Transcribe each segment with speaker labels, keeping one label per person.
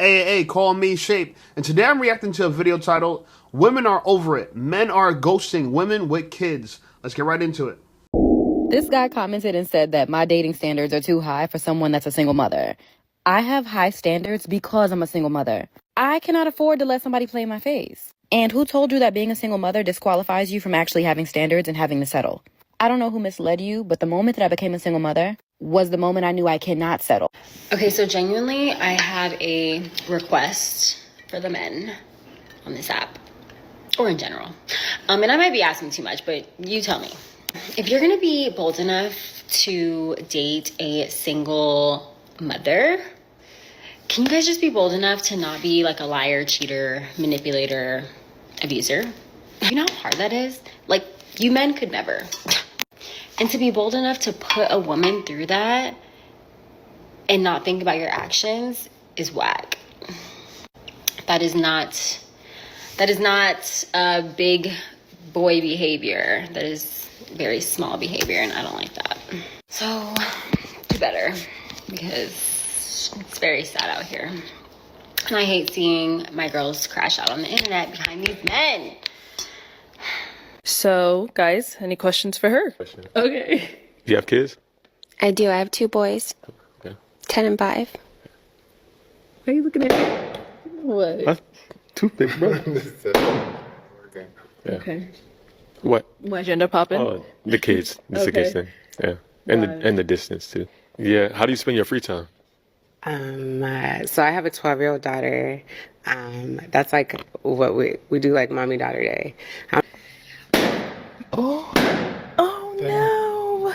Speaker 1: Hey, call me Shape. And today I'm reacting to a video titled, Women Are Over It. Men Are Ghosting Women with Kids. Let's get right into it.
Speaker 2: This guy commented and said that my dating standards are too high for someone that's a single mother. I have high standards because I'm a single mother. I cannot afford to let somebody play in my face. And who told you that being a single mother disqualifies you from actually having standards and having to settle? I don't know who misled you, but the moment that I became a single mother was the moment I knew I cannot settle.
Speaker 3: Okay, so genuinely, I have a request for the men on this app, or in general. And I might be asking too much, but you tell me. If you're gonna be bold enough to date a single mother, can you guys just be bold enough to not be like a liar, cheater, manipulator, abuser? You know how hard that is? Like, you men could never. And to be bold enough to put a woman through that and not think about your actions is whack. That is not big boy behavior. That is very small behavior, and I don't like that. So do better, because it's very sad out here. And I hate seeing my girls crash out on the internet behind these men.
Speaker 4: So, guys, any questions for her? Okay.
Speaker 5: Do you have kids?
Speaker 6: I do. I have 2 boys.
Speaker 5: Okay.
Speaker 6: 10 and 5.
Speaker 4: Why are you looking at me? What?
Speaker 5: That's 2 big brothers. Yeah.
Speaker 4: Okay.
Speaker 5: What?
Speaker 4: Why'd you end up popping?
Speaker 5: Oh, the kids. It's the
Speaker 4: Okay.
Speaker 5: kids thing. Yeah. And the distance too. Yeah. How do you spend your free time?
Speaker 7: So I have a 12-year-old daughter. That's like what we do, like mommy daughter day.
Speaker 4: Oh no!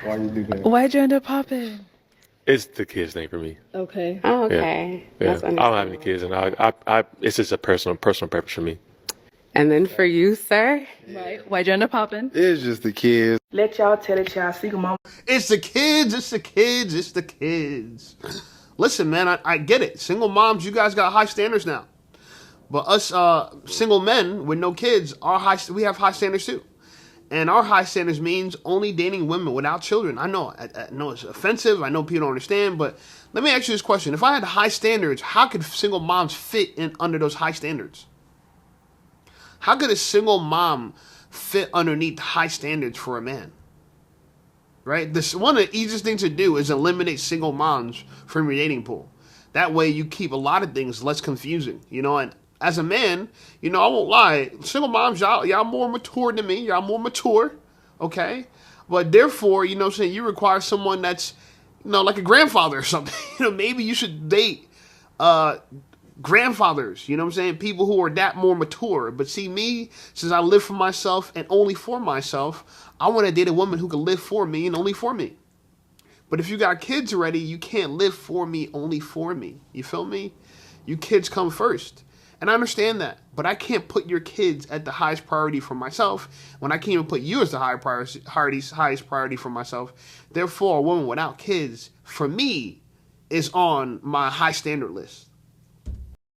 Speaker 8: Why you do that?
Speaker 4: Why'd you end up popping?
Speaker 5: It's the kids thing for me.
Speaker 4: Okay.
Speaker 7: Oh, okay.
Speaker 5: Yeah.
Speaker 7: That's
Speaker 5: I don't have any kids, and I it's just a personal preference for me.
Speaker 7: And then for you, sir?
Speaker 4: Right. Why'd you end up popping?
Speaker 8: It's just the kids.
Speaker 9: Let y'all tell it, y'all single mom.
Speaker 1: It's the kids, it's the kids, it's the kids. Listen, man, I get it. Single moms, you guys got high standards now. But us single men with no kids, we have high standards too. And our high standards means only dating women without children. I know it's offensive. I know people don't understand. But let me ask you this question. If I had high standards, how could single moms fit in under those high standards? How could a single mom fit underneath high standards for a man? Right? One of the easiest things to do is eliminate single moms from your dating pool. That way you keep a lot of things less confusing. And as a man, I won't lie. Single moms, y'all more mature than me. Y'all more mature, okay? But therefore, you require someone that's, like a grandfather or something. Maybe you should date grandfathers, people who are that more mature. But see, me, since I live for myself and only for myself, I want to date a woman who can live for me and only for me. But if you got kids already, you can't live for me, only for me. You feel me? You kids come first. And I understand that, but I can't put your kids at the highest priority for myself when I can't even put you as the highest priority for myself. Therefore, a woman without kids, for me, is on my high standard list.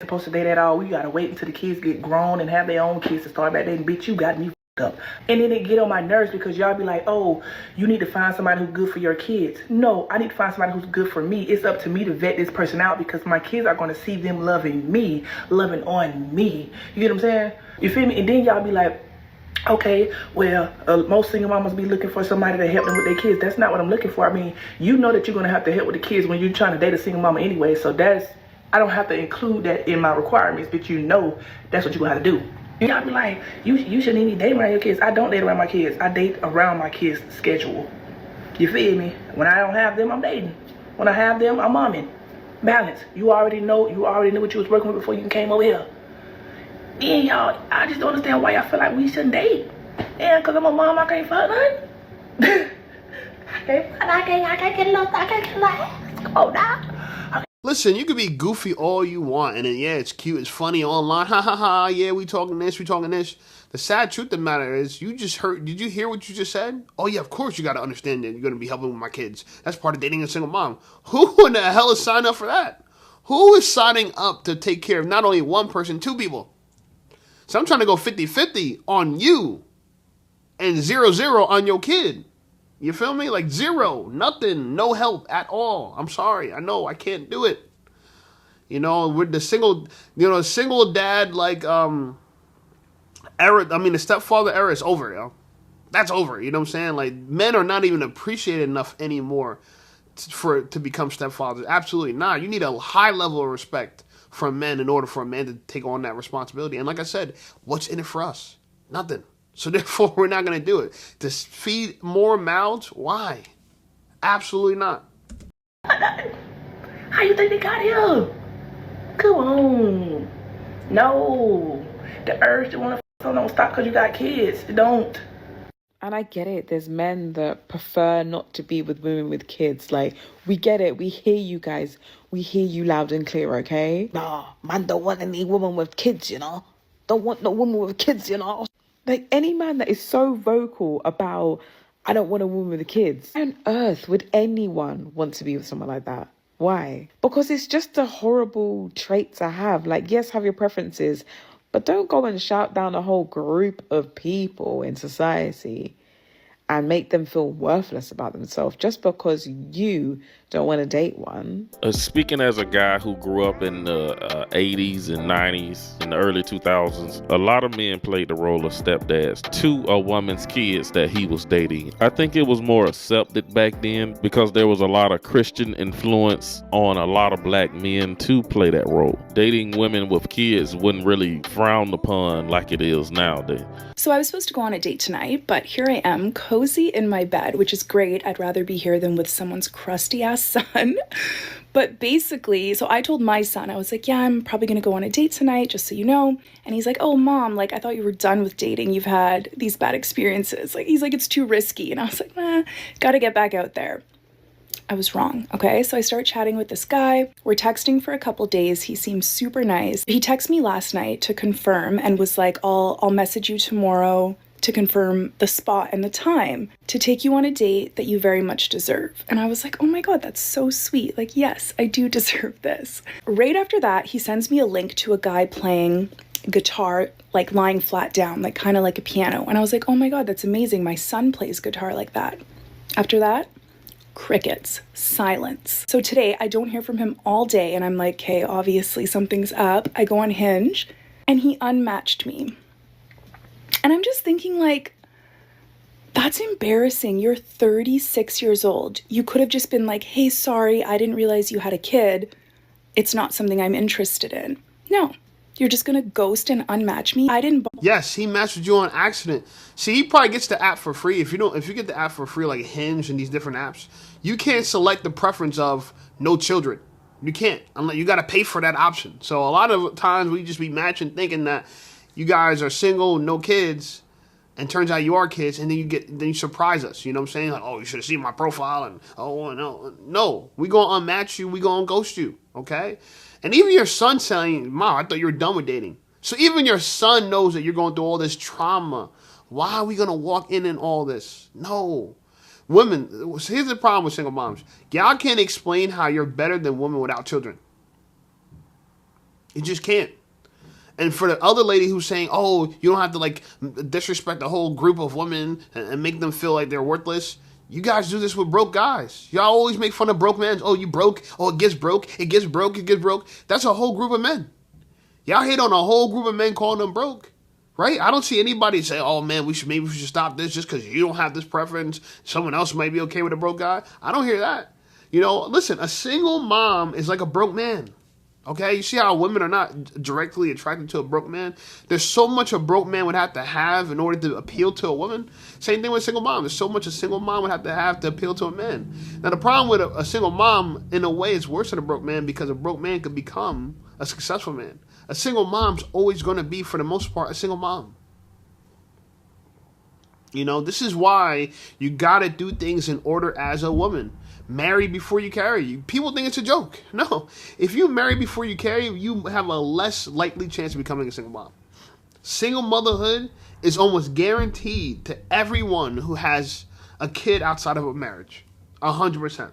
Speaker 9: Supposed to date at all. We gotta wait until the kids get grown and have their own kids to start back dating. Bitch, you got me f***ed up. And then it get on my nerves because y'all be like, oh, you need to find somebody who's good for your kids. No, I need to find somebody who's good for me. It's up to me to vet this person out because my kids are going to see them loving me, loving on me. You get what I'm saying? You feel me? And then y'all be like, okay, well, most single mamas be looking for somebody to help them with their kids. That's not what I'm looking for. I mean, you know that you're going to have to help with the kids when you're trying to date a single mama anyway. So I don't have to include that in my requirements, but that's what you're going to have to do. Y'all be like, you shouldn't even date around your kids. I don't date around my kids. I date around my kids' schedule. You feel me? When I don't have them, I'm dating. When I have them, I'm momming. Balance. You already knew what you was working with before you came over here. And y'all, I just don't understand why y'all feel like we shouldn't date. And because I'm a mom, I can't fuck nothing. I can't get a little ass. Come on now.
Speaker 1: Listen, you can be goofy all you want, and then, yeah, it's cute, it's funny online, ha ha ha, yeah, we talking this. The sad truth of the matter is, did you hear what you just said? Oh yeah, of course you gotta understand that you're gonna be helping with my kids. That's part of dating a single mom. Who in the hell is signing up for that? Who is signing up to take care of not only one person, 2 people? So I'm trying to go 50-50 on you, and 0-0 on your kid. You feel me? Like 0, nothing, no help at all. I'm sorry. I know I can't do it. You know, with the single dad like era. I mean, the stepfather era is over, yo. That's over. You know what I'm saying? Like, men are not even appreciated enough anymore to become stepfathers. Absolutely not. You need a high level of respect from men in order for a man to take on that responsibility. And like I said, what's in it for us? Nothing. So therefore, we're not going to do it. To feed more mouths? Why? Absolutely not.
Speaker 9: How you think they got here? Come on. No. The urge to want to don't stop because you got kids. It don't.
Speaker 4: And I get it. There's men that prefer not to be with women with kids. Like, we get it. We hear you guys. We hear you loud and clear, okay? Nah, man don't want any woman with kids, you know? Don't want no woman with kids, you know? Like, any man that is so vocal about, I don't want a woman with kids. Why on earth would anyone want to be with someone like that? Why? Because it's just a horrible trait to have. Like, yes, have your preferences, but don't go and shout down a whole group of people in society and make them feel worthless about themselves just because you don't want to date one.
Speaker 10: Speaking as a guy who grew up in the 80s and 90s and the early 2000s, a lot of men played the role of stepdads to a woman's kids that he was dating. I think it was more accepted back then because there was a lot of Christian influence on a lot of black men to play that role. Dating women with kids wasn't really frowned upon like it is nowadays.
Speaker 11: So I was supposed to go on a date tonight, but here I am, cozy in my bed, which is great. I'd rather be here than with someone's crusty ass son. But basically, so I told my son, I was like, yeah, I'm probably gonna go on a date tonight, just so you know. And he's like, oh, mom, like, I thought you were done with dating. You've had these bad experiences. Like, he's like, it's too risky. And I was like, gotta get back out there. I was wrong, okay? So I start chatting with this guy. We're texting for a couple days. He seems super nice. He texted me last night to confirm and was like, I'll message you tomorrow to confirm the spot and the time to take you on a date that you very much deserve. And I was like, oh my God, that's so sweet. Like, yes, I do deserve this. Right after that, he sends me a link to a guy playing guitar, like lying flat down, like kind of like a piano. And I was like, oh my God, that's amazing. My son plays guitar like that. After that, crickets, silence. So today I don't hear from him all day and I'm like, okay, obviously something's up. I go on Hinge and he unmatched me. And I'm just thinking, like, that's embarrassing. You're 36 years old. You could have just been like, hey, sorry, I didn't realize you had a kid. It's not something I'm interested in. No, you're just gonna ghost and unmatch me. I didn't.
Speaker 1: Yes, he matched with you on accident. See, he probably gets the app for free. If you get the app for free, like Hinge and these different apps, you can't select the preference of no children. You can't. Unless you got to pay for that option. So a lot of times we just be matching, thinking that you guys are single, no kids, and turns out you are kids, and then you surprise us. You know what I'm saying? Like, oh, you should have seen my profile, and oh no, we gonna unmatch you, we gonna ghost you, okay? And even your son saying, Mom, I thought you were done with dating. So even your son knows that you're going through all this trauma. Why are we gonna walk in all this? No. Women, here's the problem with single moms. Y'all can't explain how you're better than women without children. You just can't. And for the other lady who's saying, oh, you don't have to like disrespect the whole group of women and make them feel like they're worthless. You guys do this with broke guys. Y'all always make fun of broke men. Oh, you broke. Oh, it gets broke. It gets broke. It gets broke. That's a whole group of men. Y'all hate on a whole group of men calling them broke. Right? I don't see anybody say, oh man, maybe we should stop this just because you don't have this preference. Someone else might be okay with a broke guy. I don't hear that. You know, listen, a single mom is like a broke man. Okay, you see how women are not directly attracted to a broke man? There's so much a broke man would have to have in order to appeal to a woman. Same thing with a single mom. There's so much a single mom would have to appeal to a man. Now, the problem with a single mom, in a way, is worse than a broke man because a broke man could become a successful man. A single mom's always going to be, for the most part, a single mom. You know, this is why you got to do things in order as a woman. Marry before you carry. People think it's a joke. No. If you marry before you carry, you have a less likely chance of becoming a single mom. Single motherhood is almost guaranteed to everyone who has a kid outside of a marriage. 100%.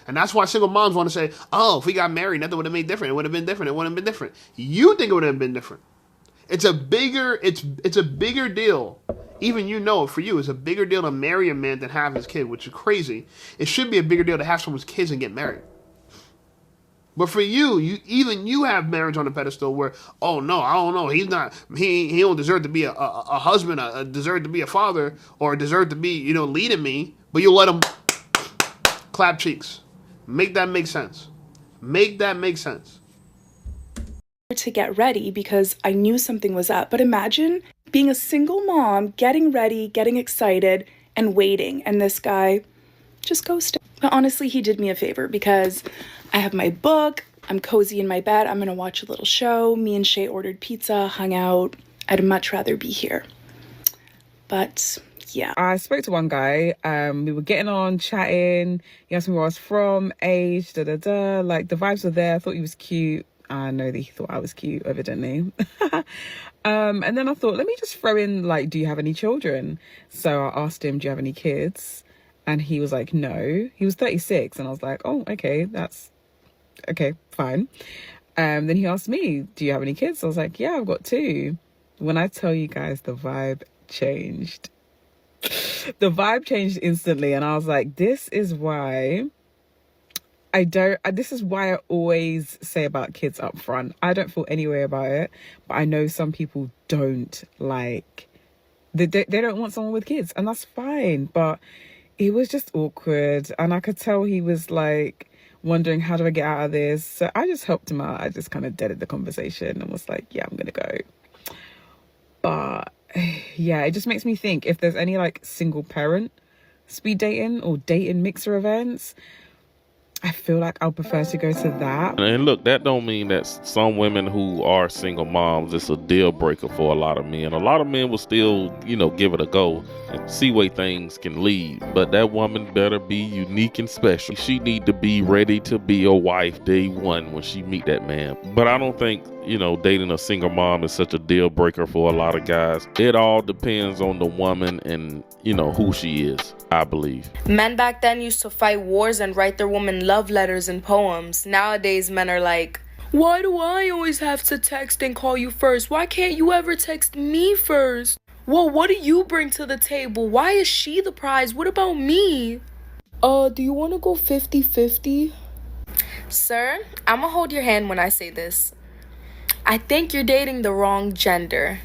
Speaker 1: And that's why single moms want to say, oh, if we got married, nothing would have been different. It would have been different. It wouldn't have been different. You think it would have been different. It's a bigger deal. Even you know, for you, it's a bigger deal to marry a man than have his kid, which is crazy. It should be a bigger deal to have someone's kids and get married. But for you, you have marriage on a pedestal where, oh no, I don't know, he's not, he don't deserve to be a husband, deserve to be a father, or deserve to be, leading me. But you let him clap cheeks. Make that make sense. Make that make sense.
Speaker 11: To get ready because I knew something was up. But imagine being a single mom, getting ready, getting excited, and waiting, and this guy just ghosted. But honestly, he did me a favor because I have my book, I'm cozy in my bed, I'm gonna watch a little show. Me and Shay ordered pizza, hung out. I'd much rather be here. But yeah.
Speaker 4: I spoke to one guy, we were getting on, chatting. He asked me where I was from, age, like the vibes were there. I thought he was cute. I know that he thought I was cute, evidently. And then I thought, let me just throw in, like, do you have any children? So I asked him, do you have any kids? And he was like, no. He was 36. And I was like, oh, okay, that's okay, fine. Then he asked me, do you have any kids? I was like, yeah, I've got 2. When I tell you guys, the vibe changed. The vibe changed instantly. And I was like, this is why I always say about kids up front. I don't feel any way about it, but I know some people don't like, they don't want someone with kids, and that's fine. But it was just awkward, and I could tell he was like wondering, how do I get out of this? So I just helped him out. I just kind of deaded the conversation and was like, yeah, I'm gonna go. But yeah, it just makes me think if there's any like single parent speed dating or dating mixer events, I feel like I'll prefer to go to that.
Speaker 10: And look, that don't mean that some women who are single moms, it's a deal breaker for a lot of men. A lot of men will still, give it a go and see where things can lead. But that woman better be unique and special. She need to be ready to be a wife day one when she meet that man. But I don't think, dating a single mom is such a deal breaker for a lot of guys. It all depends on the woman and, who she is, I believe.
Speaker 12: Men back then used to fight wars and write their women love letters and poems. Nowadays, men are like, why do I always have to text and call you first? Why can't you ever text me first? Well, what do you bring to the table? Why is she the prize? What about me? Do you want to go 50-50? Sir, I'm gonna hold your hand when I say this. I think you're dating the wrong gender.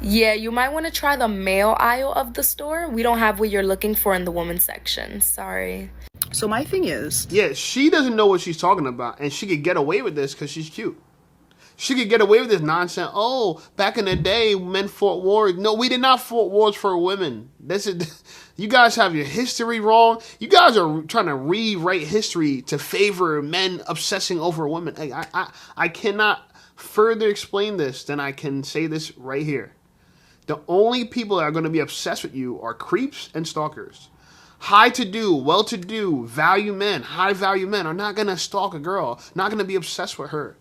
Speaker 12: Yeah, you might want to try the male aisle of the store. We don't have what you're looking for in the women's section. Sorry.
Speaker 9: So my thing is...
Speaker 1: Yeah, she doesn't know what she's talking about, and she could get away with this because she's cute. She could get away with this nonsense. Oh, back in the day, men fought wars. No, we did not fought wars for women. You guys have your history wrong. You guys are trying to rewrite history to favor men obsessing over women. I cannot further explain this than I can say this right here. The only people that are going to be obsessed with you are creeps and stalkers. High-to-do, well-to-do, high-value men are not going to stalk a girl, not going to be obsessed with her.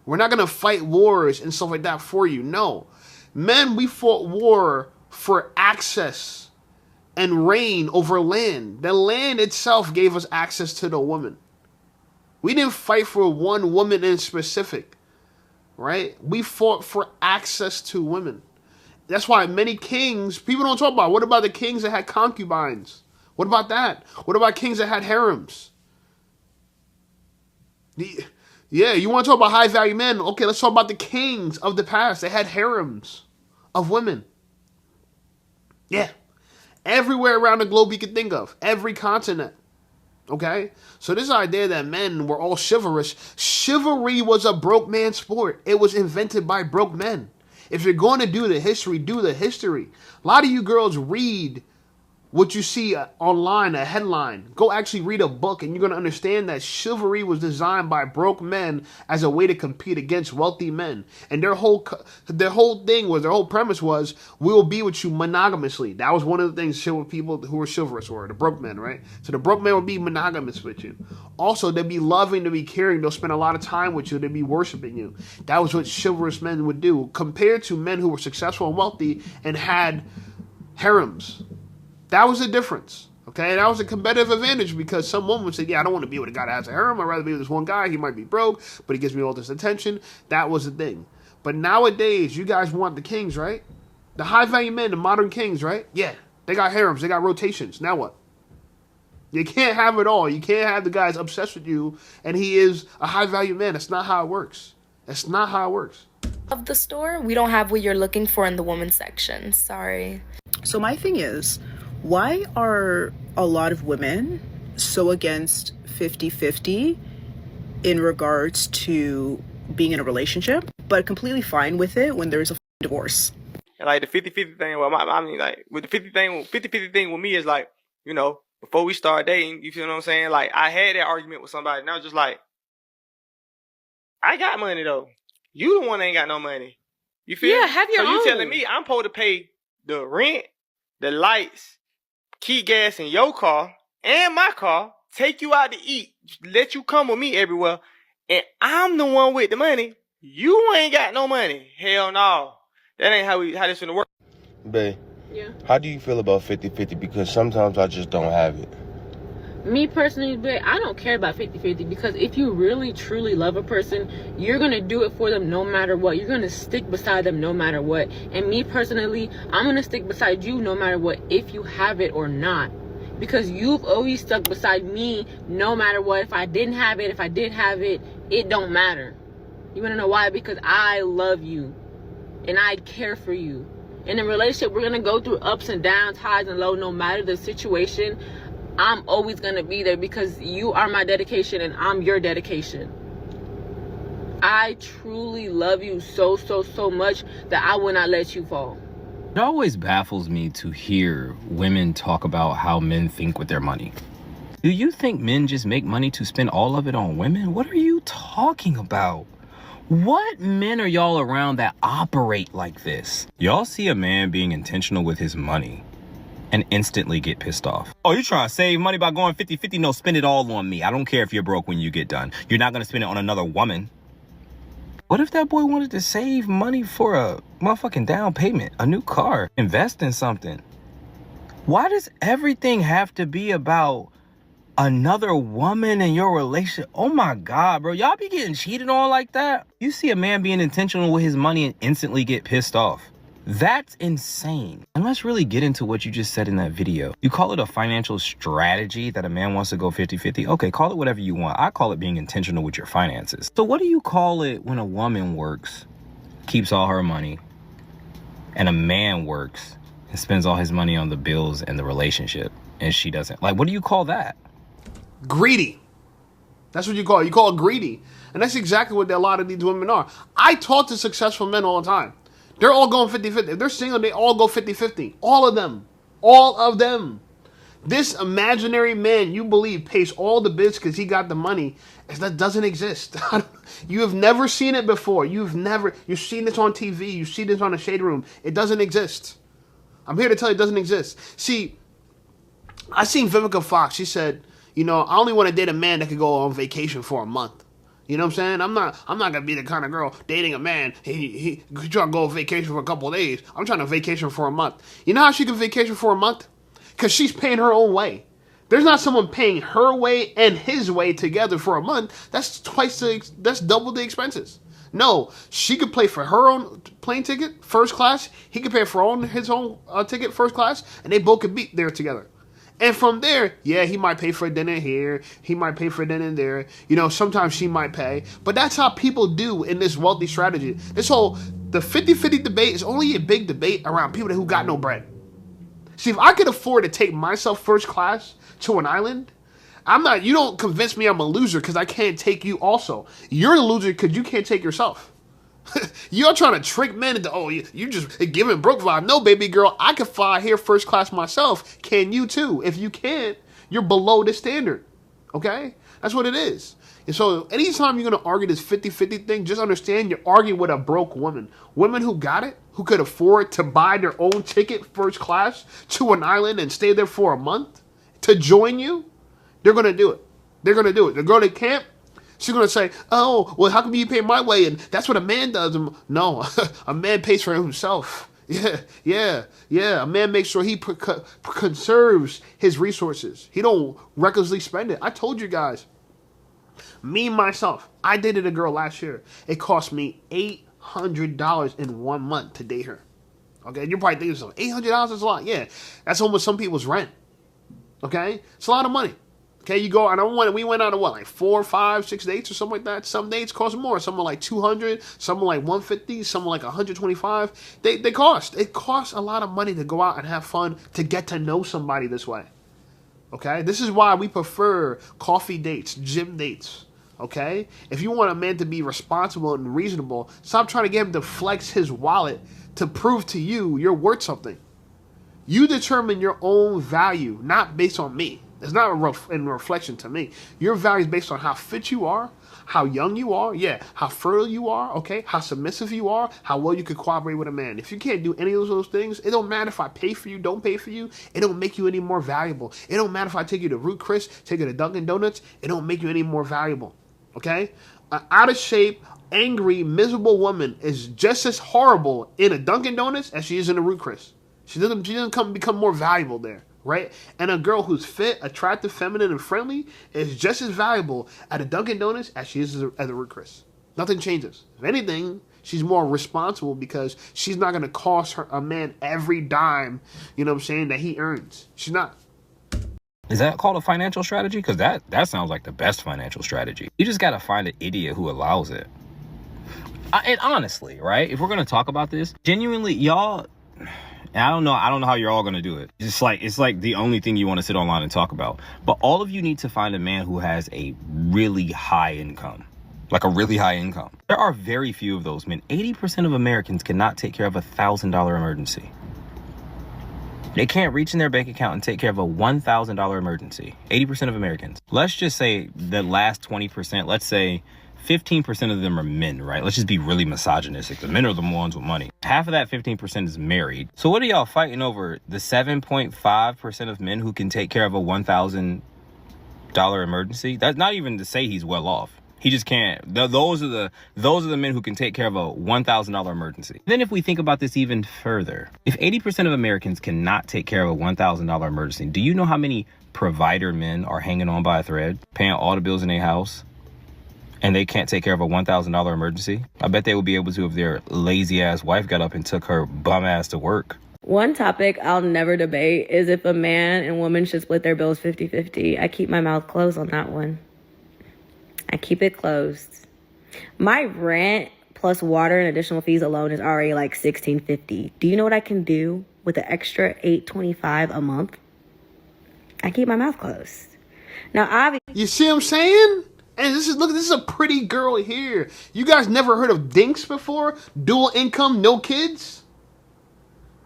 Speaker 1: We're not going to fight wars and stuff like that for you. No. Men, we fought war for access and reign over land. The land itself gave us access to the woman. We didn't fight for one woman in specific, right? We fought for access to women. That's why many kings, people don't talk about. What about the kings that had concubines? What about that? What about kings that had harems? Yeah, you want to talk about high-value men? Okay, let's talk about the kings of the past. They had harems of women. Yeah. Everywhere around the globe you can think of. Every continent. Okay? So this idea that men were all chivalrous. Chivalry was a broke man sport. It was invented by broke men. If you're going to do the history, do the history. A lot of you girls read what you see online, a headline. Go actually read a book and you're going to understand that chivalry was designed by broke men as a way to compete against wealthy men. And their whole premise was, we will be with you monogamously. That was one of the things people who were chivalrous were, the broke men, right? So the broke men would be monogamous with you. Also, they'd be loving, they'd be caring, they'll spend a lot of time with you, they'd be worshiping you. That was what chivalrous men would do, compared to men who were successful and wealthy and had harems. That was the difference, okay? That was a competitive advantage because some woman would say, yeah, I don't want to be with a guy that has a harem. I'd rather be with this one guy. He might be broke, but he gives me all this attention. That was the thing. But nowadays, you guys want the kings, right? The high-value men, the modern kings, right? Yeah, they got harems. They got rotations. Now what? You can't have it all. You can't have the guy's obsessed with you and he is a high value man. That's not how it works. That's not how it works.
Speaker 12: Of the store, we don't have what you're looking for in the women's section. Sorry.
Speaker 13: So my thing is, why are a lot of women so against 50-50 in regards to being in a relationship, but completely fine with it when there's a divorce?
Speaker 14: And like the 50-50 thing, well, I mean, like with the 50-50 thing with me is like, you know, before we start dating, you feel what I'm saying? Like I had that argument with somebody, and I was just like, I got money though. You the one that ain't got no money. You feel?
Speaker 15: Yeah, have your
Speaker 14: So
Speaker 15: own.
Speaker 14: you telling me I'm supposed to pay the rent, the lights, key gas in your car and my car, take you out to eat, let you come with me everywhere, and I'm the one with the money. You ain't got no money. Hell no. That ain't how this finna work.
Speaker 16: Bae,
Speaker 15: Yeah.
Speaker 16: how do you feel about 50-50? Because sometimes I just don't have it.
Speaker 15: Me personally, but I don't care about 50-50 because if you really truly love a person, you're going to do it for them no matter what. You're going to stick beside them no matter what. And me personally, I'm going to stick beside you no matter what, if you have it or not. Because you've always stuck beside me no matter what. If I didn't have it, if I did have it, it don't matter. You want to know why? Because I love you and I care for you. In a relationship, we're going to go through ups and downs, highs and lows, no matter the situation. I'm always going to be there because you are my dedication and I'm your dedication. I truly love you so much that I will not let you fall.
Speaker 17: It always baffles me to hear women talk about how men think with their money. Do you think men just make money to spend all of it on women? What are you talking about? What men are y'all around that operate like this? Y'all see a man being intentional with his money and instantly get pissed off. Oh, you trying to save money by going 50-50? No, spend it all on me. I don't care if you're broke when you get done. You're not going to spend it on another woman. What if that boy wanted to save money for a motherfucking down payment, a new car, invest in something? Why does everything have to be about another woman in your relationship? Oh my God, bro. Y'all be getting cheated on like that? You see a man being intentional with his money and instantly get pissed off. That's insane. And let's really get into what you just said in that video. You call it a financial strategy that a man wants to go 50-50. Okay, call it whatever you want. I call it being intentional with your finances. So what do you call it when a woman works, keeps all her money, and a man works and spends all his money on the bills and the relationship, and she doesn't? Like, what do you call that?
Speaker 1: Greedy. That's what you call it. You call it greedy. And that's exactly what a lot of these women are. I talk to successful men all the time. They're all going 50-50. If they're single, they all go 50-50. All of them. All of them. This imaginary man you believe pays all the bills because he got the money, that doesn't exist. You have never seen it before. You've seen this on TV. You've seen this on the Shade Room. It doesn't exist. I'm here to tell you it doesn't exist. See, I seen Vivica Fox. She said, you know, I only want to date a man that could go on vacation for a month. You know what I'm saying? I'm not gonna be the kind of girl dating a man. He trying to go on vacation for a couple of days. I'm trying to vacation for a month. You know how she can vacation for a month? Because she's paying her own way. There's not someone paying her way and his way together for a month. That's double the expenses. No, she could pay for her own plane ticket, first class. He could pay for his own ticket, first class, and they both could be there together. And from there, yeah, he might pay for dinner here. He might pay for dinner there. You know, sometimes she might pay. But that's how people do in this wealthy strategy. The 50-50 debate is only a big debate around people who got no bread. See, if I could afford to take myself first class to an island, you don't convince me I'm a loser because I can't take you also. You're the loser because you can't take yourself. You're trying to trick men into, you just giving broke vibe. No, baby girl, I can fly here first class myself. Can you too? If you can't, you're below the standard. Okay? That's what it is. And so anytime you're going to argue this 50-50 thing, just understand you're arguing with a broke woman. Women who got it, who could afford to buy their own ticket first class to an island and stay there for a month to join you, they're going to do it. They're going to do it. The girl that can't, she's going to say, oh, well, how come you pay my way? And that's what a man does. No, a man pays for himself. Yeah. A man makes sure he conserves his resources. He don't recklessly spend it. I told you guys. Me, myself, I dated a girl last year. It cost me $800 in 1 month to date her. Okay, you're probably thinking, $800 is a lot. Yeah, that's almost some people's rent. Okay, it's a lot of money. Okay, you go, and we went out on what, like 4, 5, 6 dates or something like that. Some dates cost more. Some are like 200, some are like 150, some are like 125. They cost. It costs a lot of money to go out and have fun, to get to know somebody this way. Okay, this is why we prefer coffee dates, gym dates. Okay, if you want a man to be responsible and reasonable, stop trying to get him to flex his wallet to prove to you you're worth something. You determine your own value, not based on me. It's not in reflection to me. Your value is based on how fit you are, how young you are, how fertile you are, okay, how submissive you are, how well you can cooperate with a man. If you can't do any of those things, it don't matter if I pay for you, don't pay for you. It don't make you any more valuable. It don't matter if I take you to Root Chris, take you to Dunkin' Donuts. It don't make you any more valuable, okay? An out of shape, angry, miserable woman is just as horrible in a Dunkin' Donuts as she is in a Root Chris. She doesn't become more valuable there, right? And a girl who's fit, attractive, feminine, and friendly is just as valuable at a Dunkin' Donuts as she is at a Root Chris. Nothing changes. If anything, she's more responsible because she's not going to cost a man every dime, you know what I'm saying, that he earns. She's not.
Speaker 17: Is that called a financial strategy? Because that sounds like the best financial strategy. You just got to find an idiot who allows it. And honestly, right, if we're going to talk about this, genuinely, y'all... And I don't know how you're all going to do it. It's like the only thing you want to sit online and talk about. But all of you need to find a man who has a really high income. Like a really high income. There are very few of those men. 80% of Americans cannot take care of $1,000 emergency. They can't reach in their bank account and take care of a $1,000 emergency. 80% of Americans. Let's just say the last 20%, let's say 15% of them are men, right? Let's just be really misogynistic. The men are the ones with money. Half of that 15% is married. So what are y'all fighting over? The 7.5% of men who can take care of a $1,000 emergency? That's not even to say he's well off. He just can't. Those are the men who can take care of a $1,000 emergency. Then if we think about this even further, if 80% of Americans cannot take care of a $1,000 emergency, do you know how many provider men are hanging on by a thread, paying all the bills in their house? And they can't take care of a $1,000 emergency? I bet they would be able to if their lazy ass wife got up and took her bum ass to work.
Speaker 2: One topic I'll never debate is if a man and woman should split their bills 50-50. I keep my mouth closed on that one. I keep it closed. My rent plus water and additional fees alone is already like $1,650. Do you know what I can do with the extra $825 a month? I keep my mouth closed. Now, obviously,
Speaker 1: you see what I'm saying? And this is a pretty girl here. You guys never heard of dinks before? Dual income, no kids?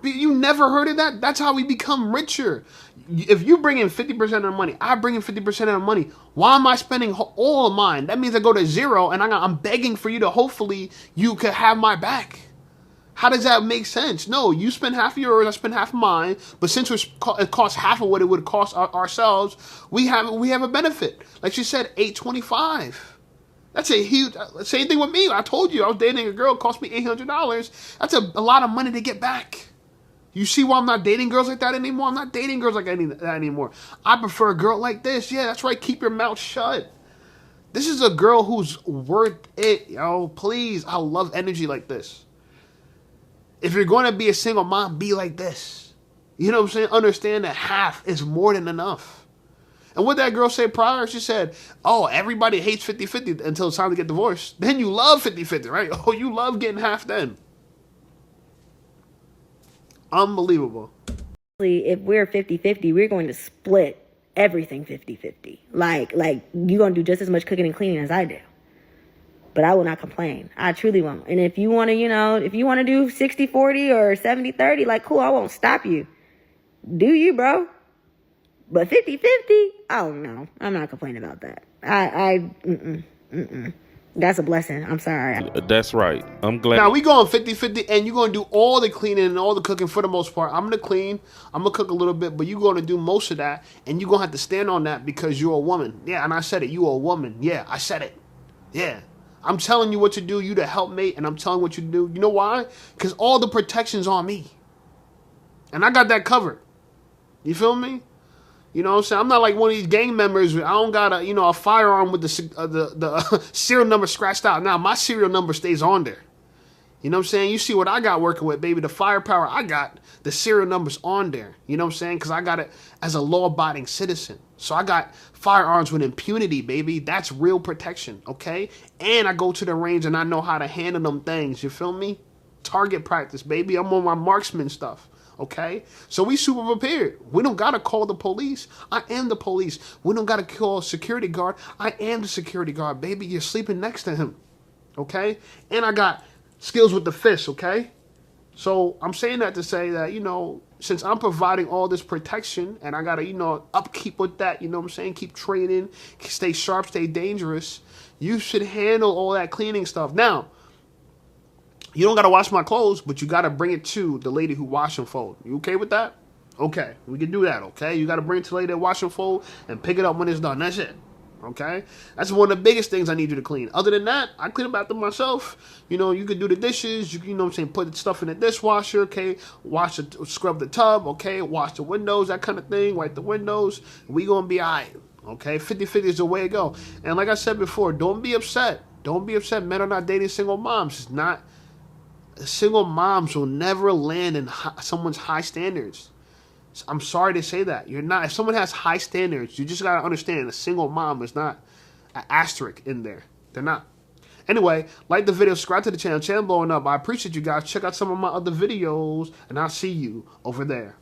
Speaker 1: You never heard of that? That's how we become richer. If you bring in 50% of the money, I bring in 50% of the money. Why am I spending all of mine? That means I go to zero, and I'm begging for you to hopefully you could have my back. How does that make sense? No, you spend half of yours, I spend half of mine. But since it costs half of what it would cost ourselves, we have a benefit. Like she said, $825. That's a huge. Same thing with me. I told you I was dating a girl. It cost me $800. That's a lot of money to get back. You see why I'm not dating girls like that anymore? I'm not dating girls like that anymore. I prefer a girl like this. Yeah, that's right. Keep your mouth shut. This is a girl who's worth it, yo. Please, I love energy like this. If you're going to be a single mom, be like this. You know what I'm saying? Understand that half is more than enough. And what that girl said prior, she said, oh, everybody hates 50-50 until it's time to get divorced. Then you love 50-50, right? Oh, you love getting half then. Unbelievable.
Speaker 2: if we're 50-50, we're going to split everything 50-50. Like you're going to do just as much cooking and cleaning as I do. But I will not complain. I truly won't. And if you want to, if you want to do 60-40 or 70-30, like, cool, I won't stop you. Do you, bro? But 50-50, oh, no. I'm not complaining about that. That's a blessing. I'm sorry.
Speaker 10: That's right. I'm glad.
Speaker 1: Now, we going 50-50, and you're going to do all the cleaning and all the cooking for the most part. I'm going to clean. I'm going to cook a little bit, but you're going to do most of that, and you're going to have to stand on that because you're a woman. Yeah, and I said it. You're a woman. Yeah, I said it. Yeah. I'm telling you what to do. You the helpmate, and I'm telling what you do. You know why? Because all the protection's on me. And I got that covered. You feel me? You know what I'm saying? I'm not like one of these gang members. I don't got a firearm with the serial number scratched out. Now, my serial number stays on there. You know what I'm saying? You see what I got working with, baby. The firepower I got, the serial numbers on there. You know what I'm saying? Because I got it as a law-abiding citizen. So I got firearms with impunity, baby. That's real protection, okay? And I go to the range and I know how to handle them things. You feel me? Target practice, baby. I'm on my marksman stuff, okay? So we super prepared. We don't got to call the police. I am the police. We don't got to call a security guard. I am the security guard, baby. You're sleeping next to him, okay? And I got skills with the fist, okay? So I'm saying that to say that, you know, since I'm providing all this protection and I got to, you know, upkeep with that, you know what I'm saying? Keep training, stay sharp, stay dangerous. You should handle all that cleaning stuff. Now, you don't got to wash my clothes, but you got to bring it to the lady who wash and fold. You okay with that? Okay, we can do that, okay? You got to bring it to the lady that wash and fold and pick it up when it's done. That's it. Okay, that's one of the biggest things I need you to clean. Other than that, I clean them after myself. You know, you could do the dishes. You know what I'm saying? Put the stuff in the dishwasher. Okay, scrub the tub. Okay, wash the windows, that kind of thing. Wipe the windows. We gonna be all right. Okay, 50-50 is the way to go. And like I said before, don't be upset. Don't be upset. Men are not dating single moms. It's not. Single moms will never land in someone's high standards. I'm sorry to say that. You're not. If someone has high standards, you just got to understand a single mom is not an asterisk in there. They're not. Anyway, like the video, subscribe to the channel. Channel blowing up. I appreciate you guys. Check out some of my other videos, and I'll see you over there.